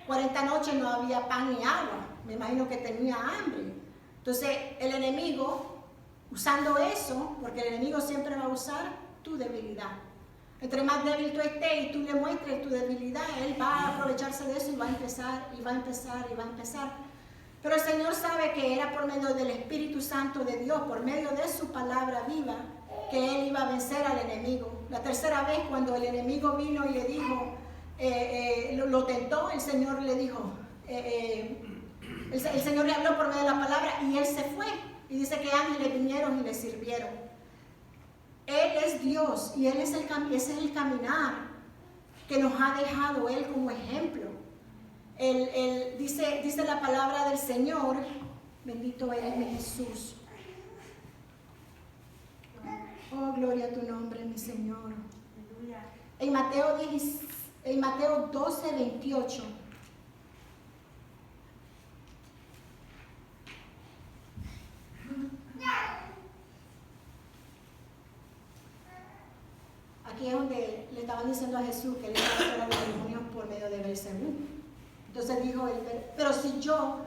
40 noches no había pan ni agua. Me imagino que tenía hambre. Entonces el enemigo, usando eso, porque el enemigo siempre va a usar tu debilidad. Entre más débil tú estés y tú le muestres tu debilidad, él va a aprovecharse de eso y va a empezar, y va a empezar, y va a empezar. Pero el Señor sabe que era por medio del Espíritu Santo de Dios, por medio de su palabra viva, que él iba a vencer al enemigo. La tercera vez, cuando el enemigo vino y le dijo, lo tentó, el Señor le dijo, el Señor le habló por medio de la palabra y él se fue. Y dice que ángeles vinieron y le sirvieron. Él es Dios y ese es el caminar que nos ha dejado Él como ejemplo. Dice la palabra del Señor, bendito eres mi Jesús. Oh, gloria a tu nombre, mi Señor. En Mateo 12, 28. Aquí es donde le estaban diciendo a Jesús que él estaba fuera de los demonios por medio de Beelzebú. Entonces dijo él, pero si yo,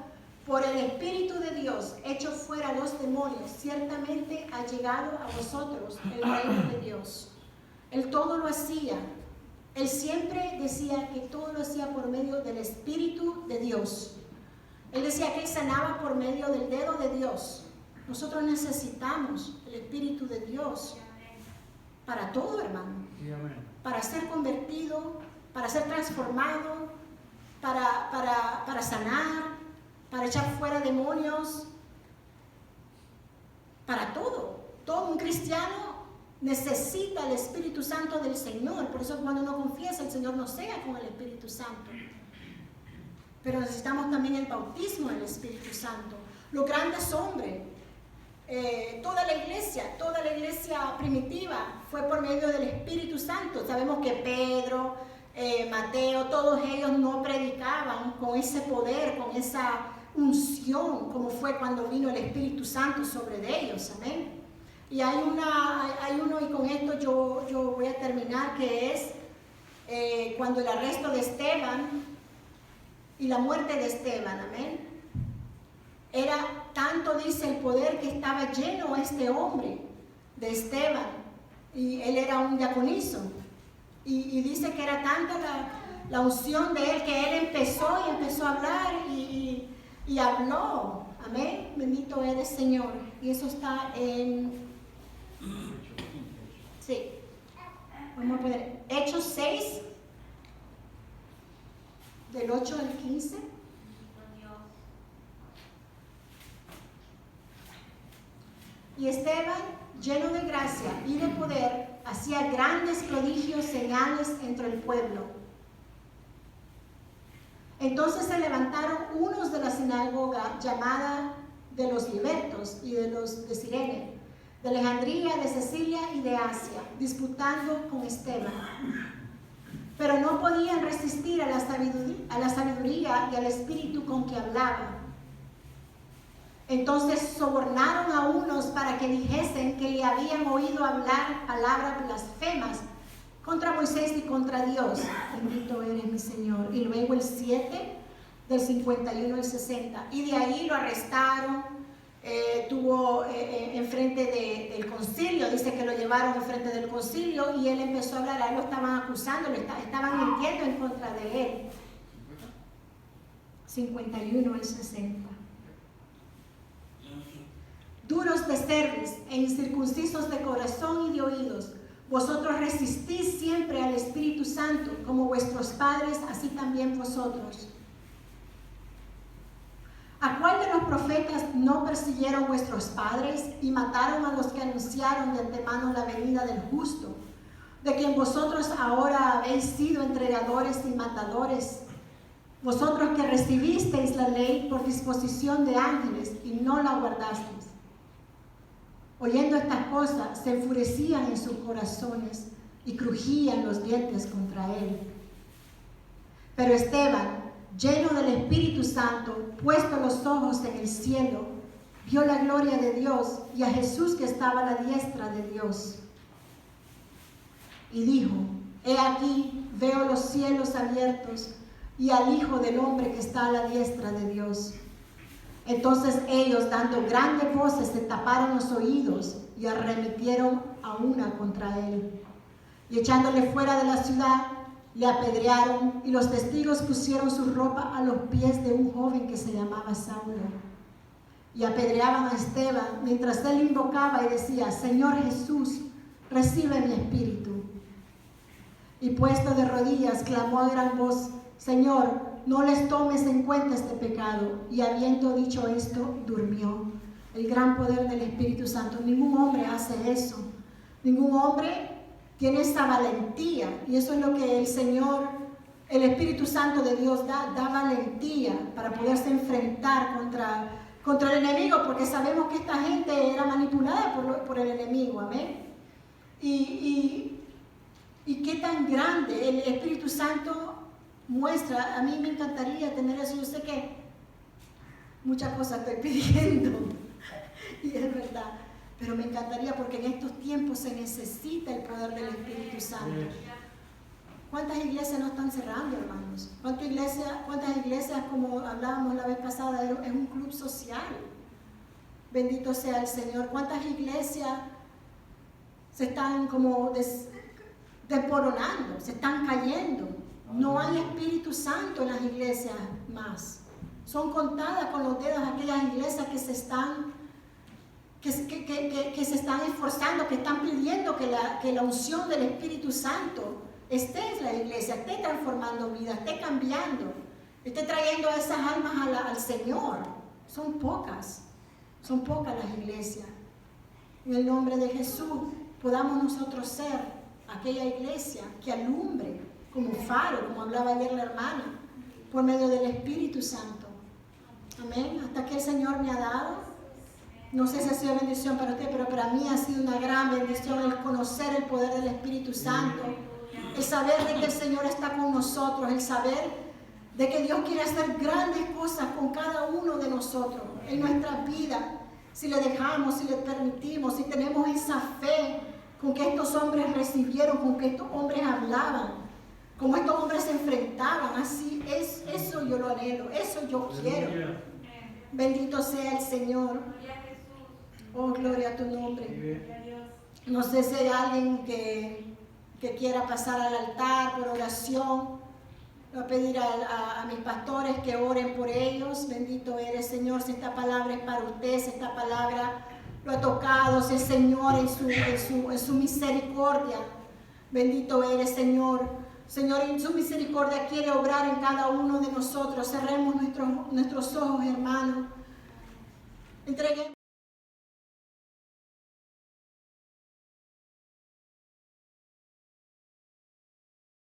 por el Espíritu de Dios, echo fuera los demonios, ciertamente ha llegado a vosotros el reino de Dios. Él todo lo hacía. Él siempre decía que todo lo hacía por medio del Espíritu de Dios. Él decía que él sanaba por medio del dedo de Dios. Nosotros necesitamos el Espíritu de Dios para todo, hermano. Para ser convertido, para ser transformado, para sanar, para echar fuera demonios, para todo. Todo un cristiano necesita el Espíritu Santo del Señor. Por eso cuando uno confiesa, el Señor nos cega con el Espíritu Santo. Pero necesitamos también el bautismo del Espíritu Santo. Los grandes hombres, toda la iglesia primitiva fue por medio del Espíritu Santo. Sabemos que Pedro, Mateo, todos ellos no predicaban con ese poder, con esa unción, como fue cuando vino el Espíritu Santo sobre ellos. Amén. Y hay uno, y con esto yo voy a terminar, que es cuando el arresto de Esteban y la muerte de Esteban. Amén. Era tanto, dice, el poder que estaba lleno este hombre de Esteban, y él era un diaconizo, y dice que era tanta la unción de él que él empezó a hablar y habló. Amén. Bendito eres, Señor. Y eso está en vamos a poner Hechos 6 del 8 al 15. Y Esteban, lleno de gracia y de poder, hacía grandes prodigios, señales entre el pueblo. Entonces se levantaron unos de la sinagoga llamada de los libertos y de los de Cirene, de Alejandría, de Cecilia y de Asia, disputando con Esteban. Pero no podían resistir a la sabiduría y al espíritu con que hablaba. Entonces sobornaron a unos para que dijesen que le habían oído hablar palabras blasfemas contra Moisés y contra Dios. Bendito eres, mi Señor. Y luego el 7, del 51 al 60. Y de ahí lo arrestaron, tuvo enfrente del concilio, dice que lo llevaron enfrente del concilio y él empezó a hablar, a él lo estaban acusando, estaban mintiendo en contra de él. 51 al 60. Duros de cerviz e incircuncisos de corazón y de oídos, vosotros resistís siempre al Espíritu Santo, como vuestros padres, así también vosotros. ¿A cuál de los profetas no persiguieron vuestros padres y mataron a los que anunciaron de antemano la venida del justo, de quien vosotros ahora habéis sido entregadores y matadores? Vosotros que recibisteis la ley por disposición de ángeles y no la guardasteis. Oyendo estas cosas, se enfurecían en sus corazones y crujían los dientes contra él. Pero Esteban, lleno del Espíritu Santo, puesto los ojos en el cielo, vio la gloria de Dios y a Jesús que estaba a la diestra de Dios. Y dijo: He aquí, veo los cielos abiertos y al Hijo del Hombre que está a la diestra de Dios. Entonces ellos, dando grandes voces, se taparon los oídos y arremetieron a una contra él. Y echándole fuera de la ciudad, le apedrearon, y los testigos pusieron su ropa a los pies de un joven que se llamaba Saulo. Y apedreaban a Esteban mientras él invocaba y decía: Señor Jesús, recibe mi espíritu. Y puesto de rodillas, clamó a gran voz: Señor, no les tomes en cuenta este pecado. Y habiendo dicho esto, durmió. El gran poder del Espíritu Santo. Ningún hombre hace eso. Ningún hombre tiene esa valentía. Y eso es lo que el Señor, el Espíritu Santo de Dios da valentía para poderse enfrentar contra el enemigo, porque sabemos que esta gente era manipulada por el enemigo. Amén. Y qué tan grande el Espíritu Santo muestra. A mí me encantaría tener eso. Yo sé que muchas cosas estoy pidiendo y es verdad, pero me encantaría, porque en estos tiempos se necesita el poder del Espíritu Santo. ¿Cuántas iglesias no están cerrando, hermanos? ¿Cuántas iglesias, como hablábamos la vez pasada, es un club social? Bendito sea el Señor. ¿Cuántas iglesias se están como desmoronando, se están cayendo? No hay Espíritu Santo en las iglesias más. Son contadas con los dedos aquellas iglesias que se están esforzando, que están pidiendo que la unción del Espíritu Santo esté en la iglesia, esté transformando vidas, esté cambiando, esté trayendo a esas almas al Señor. Son pocas las iglesias. En el nombre de Jesús podamos nosotros ser aquella iglesia que alumbre como faro, como hablaba ayer la hermana, por medio del Espíritu Santo. Amén. Hasta que el Señor me ha dado. No sé si ha sido bendición para usted, pero para mí ha sido una gran bendición el conocer el poder del Espíritu Santo, el saber de que el Señor está con nosotros, el saber de que Dios quiere hacer grandes cosas con cada uno de nosotros en nuestra vida, si le dejamos, si le permitimos, si tenemos esa fe con que estos hombres recibieron, con que estos hombres hablaban, como estos hombres se enfrentaban. Así es, eso yo lo anhelo, eso yo quiero. Bendito sea el Señor. Oh, gloria a tu nombre. No sé si hay alguien que quiera pasar al altar por oración. Voy a pedir a mis pastores que oren por ellos. Bendito eres, Señor, si esta palabra es para usted, si esta palabra lo ha tocado, si el Señor en su misericordia. Bendito eres, Señor. Señor, en su misericordia quiere obrar en cada uno de nosotros. Cerremos nuestros ojos, hermanos. Entreguemos.